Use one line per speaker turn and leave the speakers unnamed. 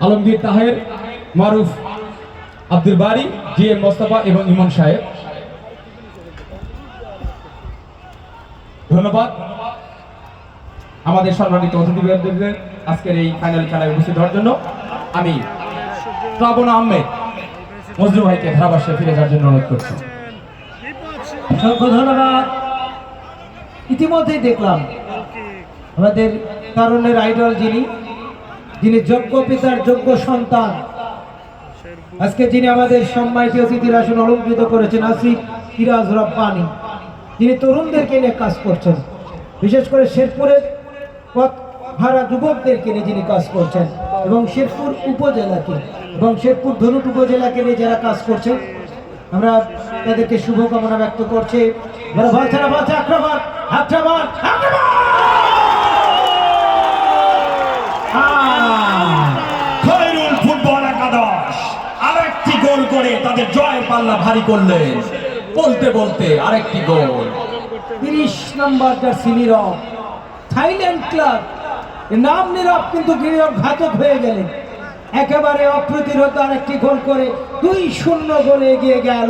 আলমগীর তাহের, মারুফ, আব্দুল বারি, G M Mostafa এবং ইমন সাহেব। ধন্যবাদ আমাদের সম্মানিত অতিথিবৃন্দদের আজকের এই ফাইনাল খেলায় উপস্থিত হওয়ার জন্য। আমি শ্রাবণ আহমেদ মজনু ভাইকে ধারাভাষ্যে ফিরে যাওয়ার জন্য অনুরোধ করছি।
অসংখ্য ধন্যবাদ। ইতিমধ্যেই দেখলাম আমাদের তরুণের আইডল যিনি যোগ্য পিতার যোগ্য সন্তান, আজকে যিনি আমাদের সম্মানিত অতিথির আসন অলঙ্কৃত করেছেন, আসিফ ফিরাজ রব্বানী, যিনি তরুণদেরকে নিয়ে কাজ করছেন, বিশেষ করে শেরপুরের পথ হারা যুবকদেরকে নিয়ে যিনি কাজ করছেন এবং শেরপুর উপজেলাকে এবং শেরপুর ধনুট উপজেলাকে নিয়ে যারা কাজ করছেন, আমরা তাদেরকে শুভকামনা ব্যক্ত করছি। আক্রমণ আক্রমণ
খৈরুল ফুটবল একাদশ আরেকটি গোল করে তাদের জয়ের পাল্লা ভারী করলেন। বলতে বলতে আরেকটি গোল।
30 নম্বর জার্সি নীরব, থাইল্যান্ড ক্লাব নাম নীরব কিন্তু গৃহ ঘাতক হয়ে গেলেন। একেবারে অপ্রতিরোধ আরেকটি গোল করে 2-0 গোলে এগিয়ে গেল